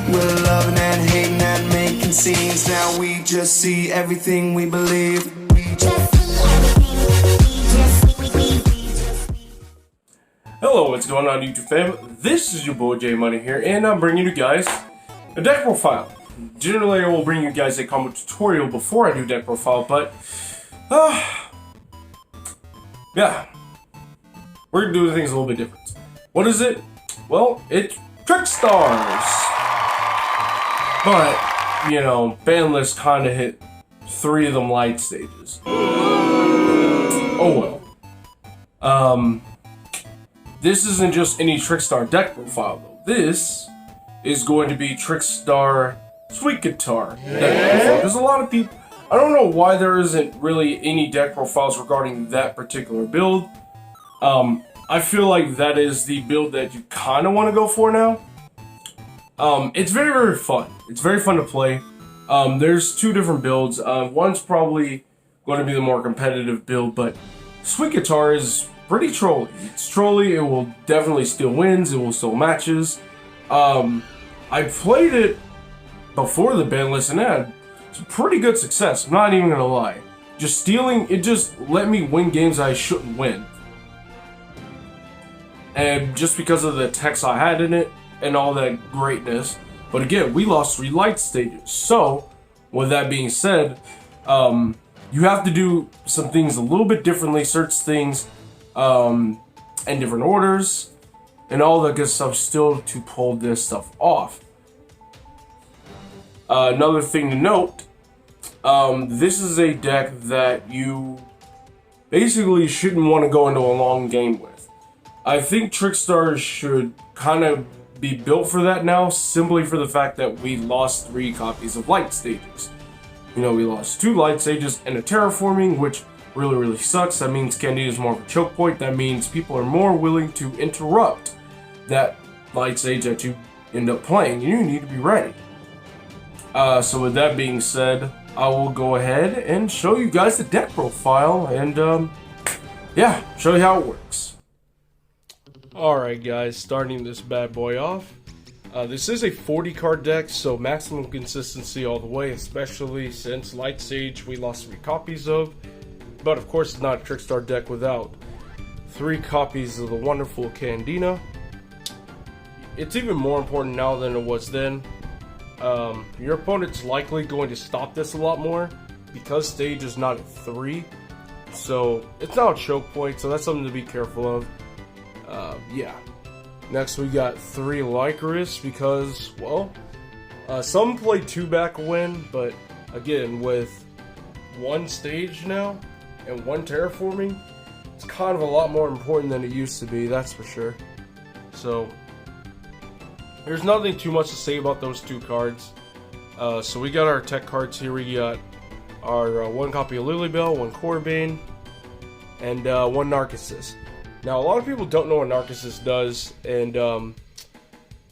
We're loving and hating and making scenes. Now we just see everything we believe. Hello, what's going on YouTube fam? This is your boy J Money here, and I'm bringing you guys a deck profile. Generally, I will bring you guys a combo tutorial before I do deck profile, but yeah, we're gonna do things a little bit different. What is it? Well, it's Trickstars. But you know, banlist kind of hit 3 of them light stages. Oh well. This isn't just any Trickstar deck profile though. This is going to be Trickstar Sweet Guitar deck profile. There's a lot of people. I don't know why there isn't really any deck profiles regarding that particular build. I feel like that is the build that you kind of want to go for now. It's very fun. It's very fun to play. There's 2 different builds. One's probably going to be the more competitive build, but Sweet Guitar is pretty trolly. It's trolly. It will definitely steal wins. It will steal matches. I played it before the ban list and had some pretty good success. I'm not even gonna lie. Just stealing, it just let me win games I shouldn't win. And just because of the text I had in it and all that greatness. But again, we lost 3 light stages. So, with that being said, you have to do some things a little bit differently, search things in different orders, and all that good stuff still to pull this stuff off. Another thing to note, this is a deck that you basically shouldn't want to go into a long game with. I think Trickstars should kind of be built for that now, simply for the fact that we lost 3 copies of light stages. You know, we lost 2 light stages and a terraforming, which really sucks. That means Candida is more of a choke point. That means people are more willing to interrupt that light stage that you end up playing. You need to be ready. So with that being said, I will go ahead and show you guys the deck profile and yeah, show you how it works. Alright guys, starting this bad boy off. This is a 40 card deck, so maximum consistency all the way, especially since light stage we lost 3 copies of. But of course it's not a Trickstar deck without 3 copies of the wonderful Candida. It's even more important now than it was then. Your opponent's likely going to stop this a lot more because stage is not at 3. So it's not a choke point, so that's something to be careful of. Yeah. Next we got 3 Lycoris because, well, some play 2 back win, but again, with 1 stage now and 1 terraforming, it's kind of a lot more important than it used to be, that's for sure. So there's nothing too much to say about those 2 cards. So we got our tech cards here. We got our 1 copy of Lilybell, 1 Corbane, and 1 Narcissus. Now, a lot of people don't know what Narcissus does, and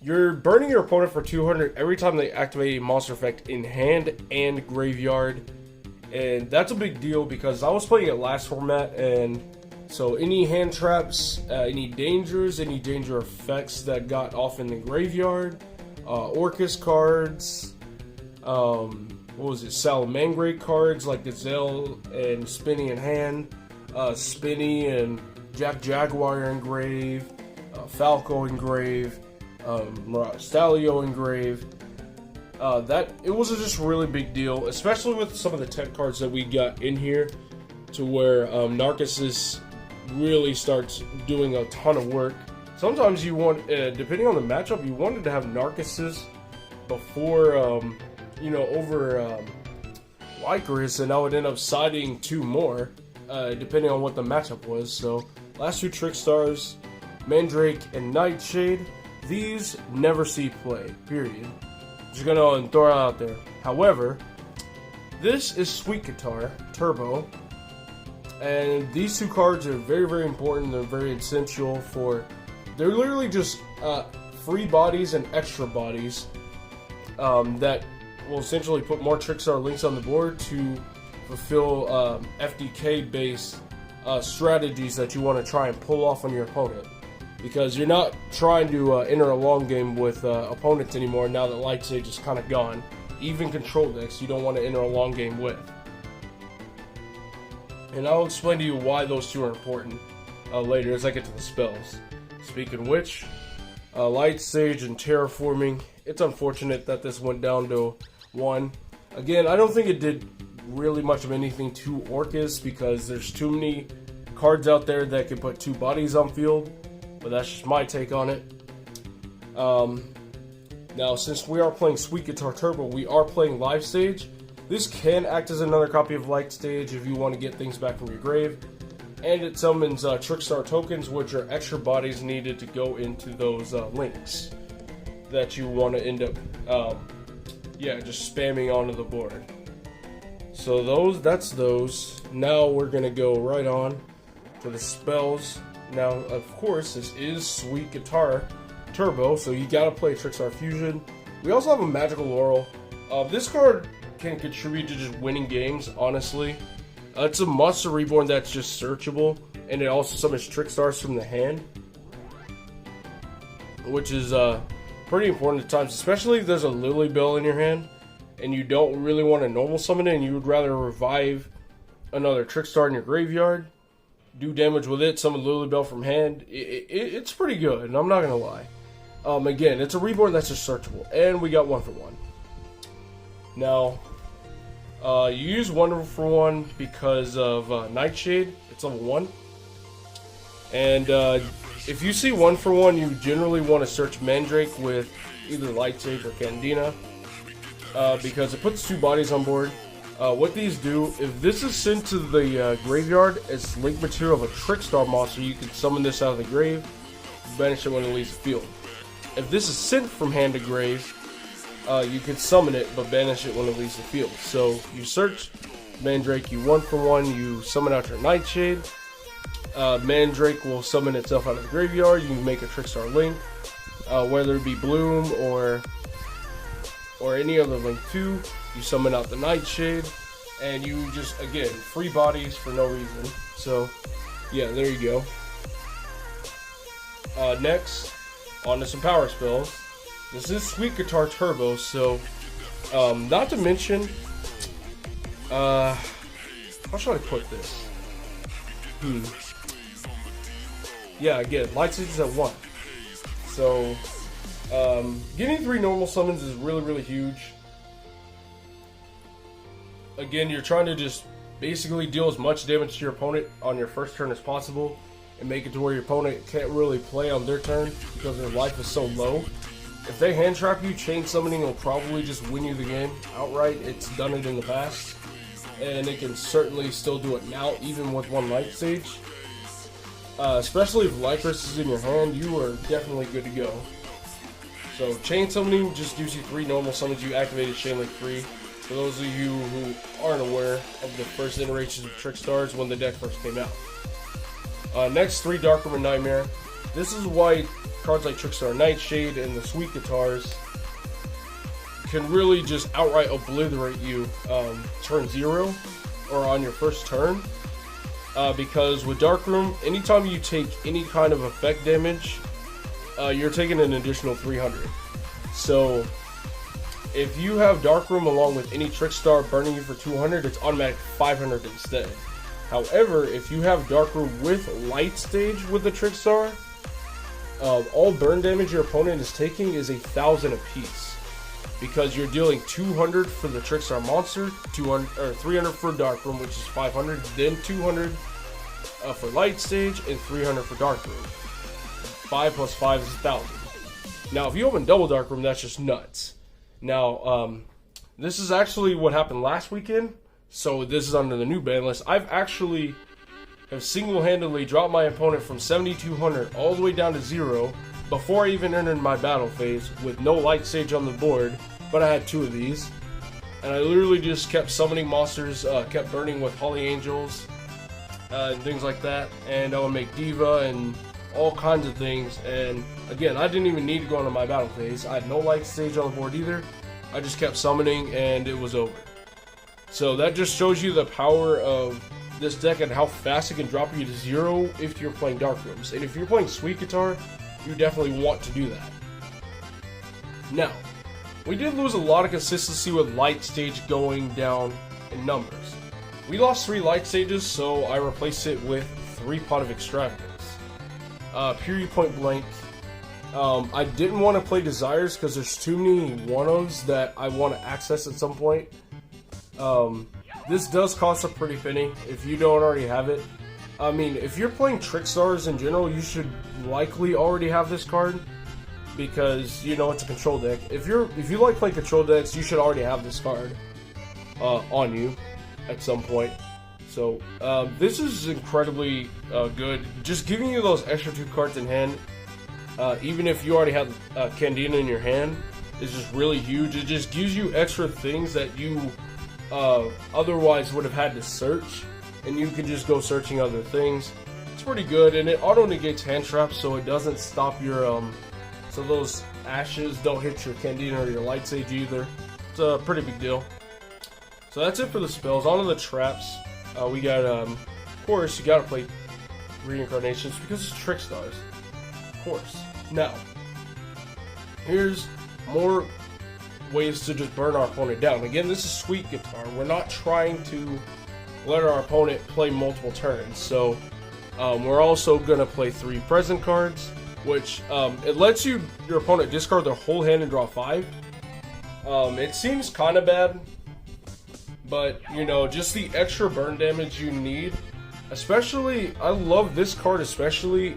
you're burning your opponent for 200 every time they activate a monster effect in hand and graveyard. And that's a big deal because I was playing it last format, and so any hand traps, any danger effects that got off in the graveyard, Orcus cards, what was it, Salamangreat cards like Gazelle and Spinny in hand, Spinny and Jaguar engrave, Falco engrave, Stalio engrave. That it was just a really big deal, especially with some of the tech cards that we got in here, to where Narcissus really starts doing a ton of work. Sometimes you want, depending on the matchup, you wanted to have Narcissus before, you know, over Lycoris, and I would end up siding 2 more, depending on what the matchup was. So last 2 Trickstars, Mandrake and Nightshade, these never see play, period. Just gonna throw it out there. However, this is Sweet Guitar Turbo, and these 2 cards are very important. They're very essential for, they're literally just free bodies and extra bodies that will essentially put more Trickstar links on the board to fulfill FDK based strategies that you want to try and pull off on your opponent. because you're not trying to enter a long game with opponents anymore now that Light Stage is kind of gone. Even control decks you don't want to enter a long game with. And I'll explain to you why those two are important later as I get to the spells. Speaking of which, Light Stage and Terraforming, it's unfortunate that this went down to 1. Again, I don't think it did really much of anything to Orcus because there's too many cards out there that can put 2 bodies on field, but that's just my take on it. Now, since we are playing Sweet Guitar Turbo, we are playing Live Stage. This can act as another copy of Light Stage if you want to get things back from your grave. And it summons Trickstar tokens, which are extra bodies needed to go into those links that you want to end up, just spamming onto the board. So that's those. Now we're going to go right on to the spells. Now, of course, this is Sweet Guitar Turbo, so you gotta play Trickstar Fusion. We also have a Magical Laurel. This card can contribute to just winning games, honestly. It's a Monster Reborn that's just searchable, and it also summons Trickstars from the hand, which is pretty important at times, especially if there's a Lily Bell in your hand, and you don't really want to normal summon it, and you would rather revive another Trickstar in your graveyard, do damage with it, summon Lily Bell from hand. It's pretty good, and I'm not gonna lie. Again, it's a reborn that's just searchable, and we got 1 for 1. Now, you use 1 for 1 because of Nightshade. It's level 1, and if you see 1 for 1, you generally want to search Mandrake with either Light Sage or Candina, because it puts 2 bodies on board. What these do, if this is sent to the graveyard as link material of a Trickstar monster, you can summon this out of the grave, banish it when it leaves the field. If this is sent from hand to grave, you can summon it, but banish it when it leaves the field. So you search Mandrake, you 1 for 1, you summon out your Nightshade. Mandrake will summon itself out of the graveyard. You can make a Trickstar link, whether it be Bloom or any other link too. You summon out the Nightshade, and you just, again, free bodies for no reason. So, yeah, there you go. Next, on to some power spells. This is Sweet Guitar Turbo, so, not to mention, how should I put this? Yeah, again, Light Stage is at 1. So, getting 3 normal summons is really, really huge. Again, you're trying to just basically deal as much damage to your opponent on your first turn as possible and make it to where your opponent can't really play on their turn because their life is so low. If they hand trap you, chain summoning will probably just win you the game outright. It's done it in the past, and it can certainly still do it now, even with 1 Light Stage. Especially if Lycris is in your hand, you are definitely good to go. So chain summoning just gives you 3 normal summons. You activated Chain Link 3. For those of you who aren't aware of the first iterations of Trickstars when the deck first came out. Next, 3 Darkroom and Nightmare. This is why cards like Trickstar Nightshade and the Sweet Guitars can really just outright obliterate you turn 0 or on your first turn. Because with Darkroom, anytime you take any kind of effect damage, you're taking an additional 300. So if you have Darkroom along with any Trickstar burning you for 200, it's automatic 500 instead. However, if you have Darkroom with Light Stage with the Trickstar, all burn damage your opponent is taking is 1,000 apiece. Because you're dealing 200 for the Trickstar monster, 300 for Darkroom, which is 500, then 200 for Light Stage, and 300 for Darkroom. 5 plus 5 is 1,000. Now, if you open double Darkroom, that's just nuts. Now, this is actually what happened last weekend, so this is under the new ban list. I've actually have single-handedly dropped my opponent from 7,200 all the way down to 0 before I even entered my battle phase with no Light Stage on the board, but I had 2 of these. And I literally just kept summoning monsters, kept burning with Holy Angels, and things like that, and I would make Diva and all kinds of things. And again, I didn't even need to go into my battle phase. I had no Light Stage on the board either. I just kept summoning and it was over. So that just shows you the power of this deck and how fast it can drop you to 0 if you're playing Dark Rooms. And if you're playing Sweet Guitar, you definitely want to do that. Now, we did lose a lot of consistency with Light Stage going down in numbers. We lost 3 Light Stages, so I replaced it with 3 Pot of Extravagance. Period point blank. I didn't want to play Desires because there's too many one-ofs that I want to access at some point. This does cost a pretty penny if you don't already have it. I mean, if you're playing Trickstars in general, you should likely already have this card because you know it's a control deck. If you like playing control decks, you should already have this card on you at some point. So this is incredibly good. Just giving you those extra 2 cards in hand, even if you already have Candina in your hand, is just really huge. It just gives you extra things that you otherwise would have had to search, and you can just go searching other things. It's pretty good, and it auto negates hand traps, so it doesn't stop your so those ashes don't hit your Candina or your Light Sage either. It's a pretty big deal. So that's it for the spells. On to the traps. We got of course you gotta play Reincarnations because it's Trickstars, of course. Now here's more ways to just burn our opponent down. Again, this is Sweet Guitar. We're not trying to let our opponent play multiple turns. So we're also gonna play 3 present cards, which it lets your opponent discard their whole hand and draw 5. It seems kind of bad, but you know, just the extra burn damage you need. Especially, I love this card especially,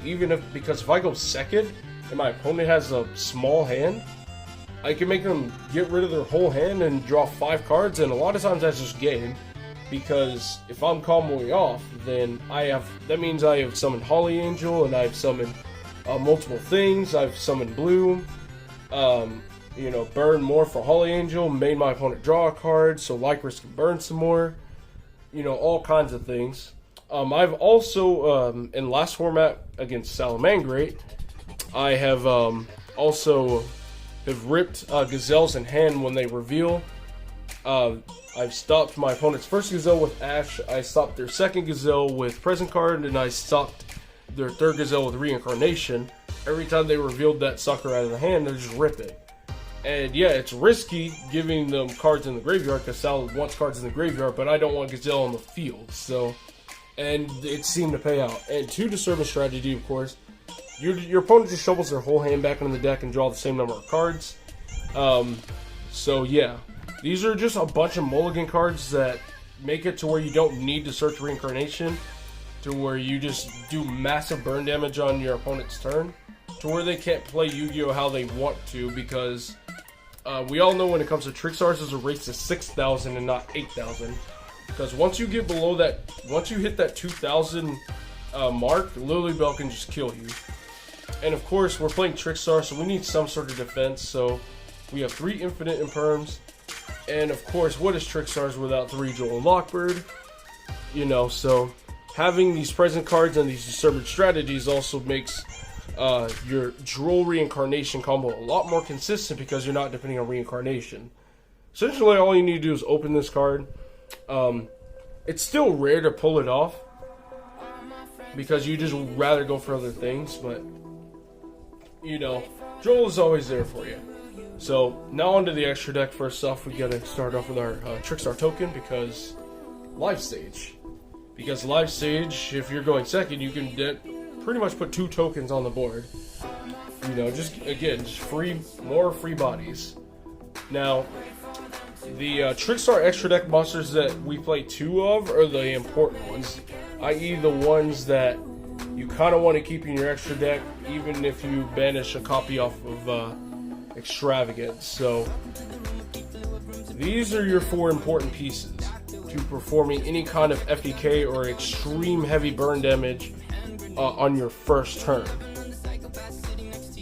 because if I go second and my opponent has a small hand, I can make them get rid of their whole hand and draw 5 cards, and a lot of times that's just game. Because if I'm comboing off, then that means I have summoned Holly Angel, and I've summoned multiple things. I've summoned Blue, you know, burn more for Holly Angel, made my opponent draw a card, so Lycris can burn some more. You know, all kinds of things. I've also, in last format against Salamangreat, I have also have ripped Gazelles in hand when they reveal. I've stopped my opponent's first Gazelle with Ash, I stopped their second Gazelle with Present Card, and I stopped their third Gazelle with Reincarnation. Every time they revealed that sucker out of the hand, they just rip it. And yeah, it's risky giving them cards in the graveyard because Sal wants cards in the graveyard, but I don't want Gazelle on the field. So, and it seemed to pay out. And 2 Disturbance strategy, of course. Your opponent just shovels their whole hand back into the deck and draw the same number of cards. So yeah, these are just a bunch of mulligan cards that make it to where you don't need to search Reincarnation, to where you just do massive burn damage on your opponent's turn, to where they can't play Yu-Gi-Oh! How they want to, because we all know when it comes to Trickstars, there's a race to 6,000 and not 8,000. Because once you get below that, once you hit that 2,000 mark, Lily Bell can just kill you. And of course, we're playing Trickstar, so we need some sort of defense. So we have 3 Infinite Imperms. And of course, what is Trickstars without 3 Joel and Lockbird? You know, so having these present cards and these disturbance strategies also makes your Droll Reincarnation combo a lot more consistent because you're not depending on Reincarnation. Essentially, all you need to do is open this card. It's still rare to pull it off because you just rather go for other things, but you know, Droll is always there for you. So now onto the extra deck. First off, we gotta start off with our Trickstar token because Live Stage. Because Live Stage, if you're going second, you can pretty much put 2 tokens on the board. You know, just more free bodies. Now, the Trickstar extra deck monsters that we play 2 of are the important ones, i.e. the ones that you kind of want to keep in your extra deck, even if you banish a copy off of Extravagance. So these are your 4 important pieces to performing any kind of FDK or extreme heavy burn damage on your first turn.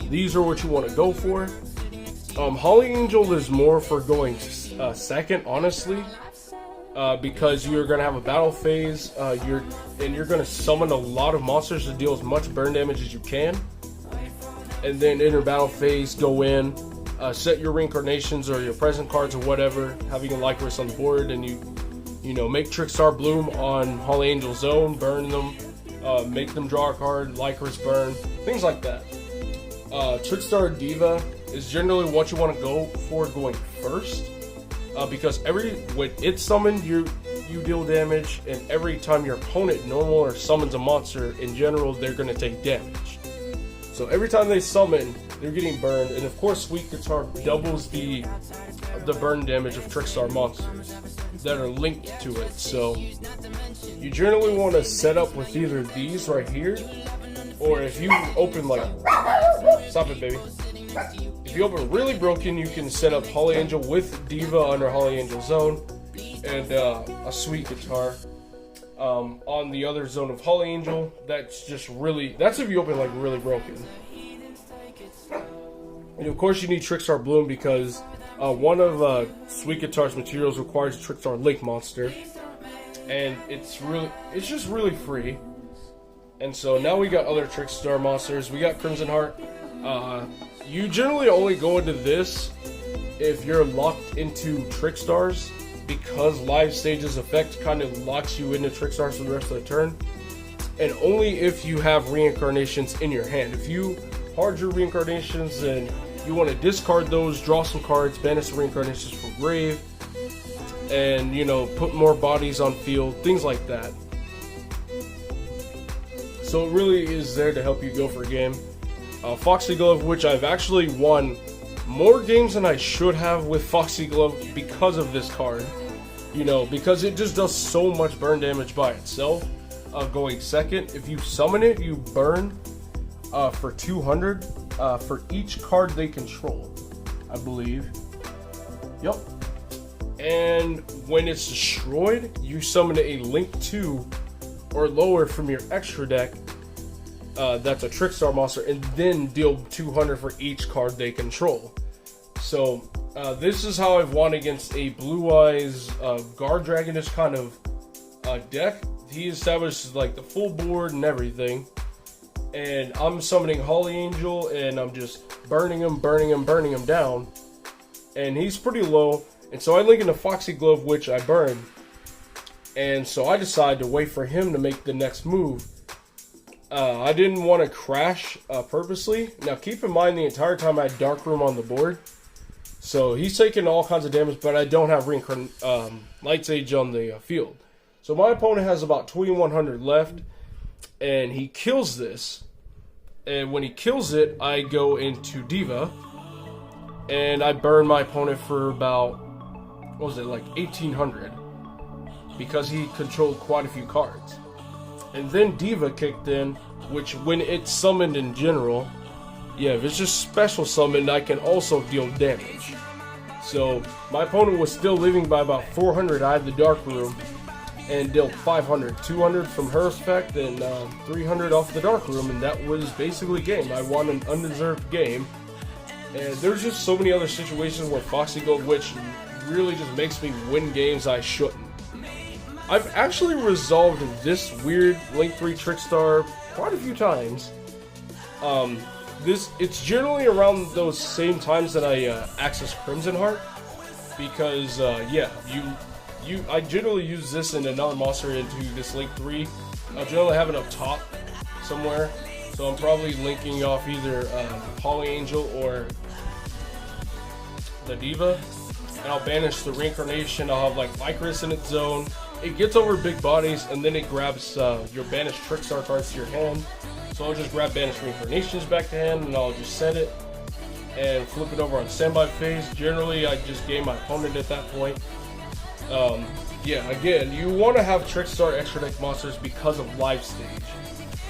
These are what you want to go for. Holly Angel is more for going second, honestly, because you're going to have a battle phase. You're going to summon a lot of monsters to deal as much burn damage as you can, and then enter battle phase, go in, set your Reincarnations or your present cards or whatever, having a Lycris on the board, and you You know, make Trickstar bloom on Holly Angel Zone, burn them, make them draw a card, Lycris burn, things like that. Trickstar Diva is generally what you want to go for going first, because when it's summoned, you deal damage, and every time your opponent normal or summons a monster, in general, they're going to take damage. So every time they summon, they're getting burned, and of course Sweet Guitar doubles the burn damage of Trickstar monsters that are linked to it. So you generally want to set up with either these right here, or if you open like, stop it baby, if you open really broken, you can set up Holly Angel with Diva under Holly Angel Zone, and a Sweet Guitar on the other zone of Holly Angel. That's if you open like really broken. And of course you need Trickstar Bloom, because one of Sweet Guitar's materials requires a Trickstar Link monster, and it's just really free. And so now we got other Trickstar monsters. We got Crimson Heart. You generally only go into this if you're locked into Trickstars, because Live Stage's effect kind of locks you into Trickstars for the rest of the turn, and only if you have reincarnations in your hand. If you hard your reincarnations and you want to discard those, draw some cards, banish the reincarnations from grave, and put more bodies on field, things like that. So it really is there to help you go for a game. Foxy Glove, which I've actually won more games than I should have with Foxy Glove because of this card. Because it just does so much burn damage by itself. Going second, if you summon it, you burn for 200 for each card they control, I believe. Yep. And when it's destroyed, you summon a Link 2 or lower from your extra deck. That's a Trickstar monster, and then deal 200 for each card they control. So this is how I've won against a Blue Eyes Guard Dragonish kind of deck. He establishes like the full board and everything, and I'm summoning Holly Angel, and I'm just burning him down, and he's pretty low. And so I link into Foxy Glove, which I burn, and so I decide to wait for him to make the next move. I didn't want to crash purposely. Now keep in mind, the entire time I had Dark Room on the board, so he's taking all kinds of damage, but I don't have Light Sage on the field. So my opponent has about 2100 left, and he kills this. And when he kills it, I go into Diva, and I burn my opponent for about, what was it, like 1800, because he controlled quite a few cards. And then Diva kicked in, which when it's summoned in general, if it's just special summoned, I can also deal damage. So my opponent was still living by about 400. I had the Dark Room and dealt 500, 200 from her effect, and 300 off the Dark Room, and that was basically game. I won an undeserved game. And there's just so many other situations where Foxy Gold, which really just makes me win games I shouldn't. I've actually resolved this weird Link 3 Trickstar quite a few times. It's generally around those same times that I access Crimson Heart, because I generally use this and another monster into this Link 3. I'll generally have it up top somewhere, so I'm probably linking off either Holly Angel or the Diva, and I'll banish the reincarnation. I'll have like Lycris in its zone. It gets over big bodies, and then it grabs your banished Trickstar cards to your hand. So I'll just grab banished reincarnations back to hand, and I'll just set it and flip it over on standby phase. Generally, I just game my opponent at that point. Again, you want to have Trickstar extra deck monsters because of Live Stage.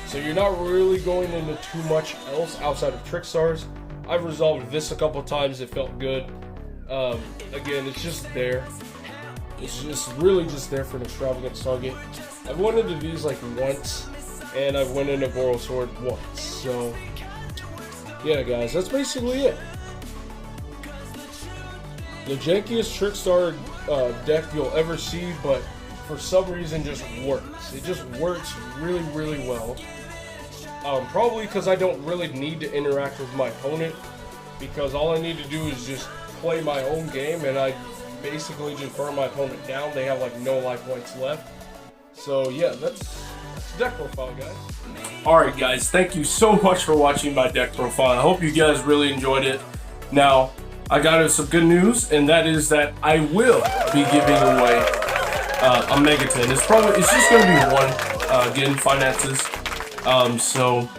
So you're not really going into too much else outside of Trickstars. I've resolved this a couple times. It felt good. Again, it's just there. It's just really just there for an extravagant target. I've went into these like once, and I've went into Boral Sword once. So, yeah, guys, that's basically it. The jankiest Trickstar deck you'll ever see, but for some reason just works. It just works really, really well. Probably because I don't really need to interact with my opponent, because all I need to do is just play my own game, and I basically just burn my opponent down. They have like no life points left. So yeah, that's deck profile, guys. Alright guys, thank you so much for watching my deck profile. I hope you guys really enjoyed it. Now, I got some good news, and that is that I will be giving away a Megaton. It's just gonna be one, again, finances. So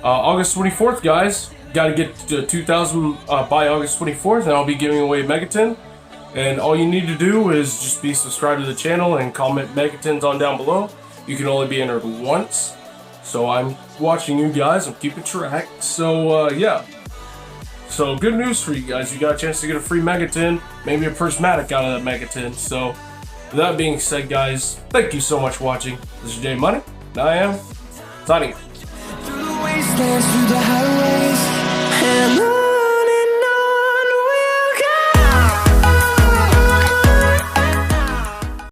August 24th, guys, gotta get to 2,000 by August 24th, and I'll be giving away Megaton. And all you need to do is just be subscribed to the channel and comment Megatons on down below. You can only be entered once. So I'm watching you guys, I'm keeping track. So yeah. So good news for you guys. You got a chance to get a free Megaton, maybe a prismatic out of that Megaton. So with that being said, guys, thank you so much for watching. This is J Money, and I am signing out. Through the wastelands, through the highways, and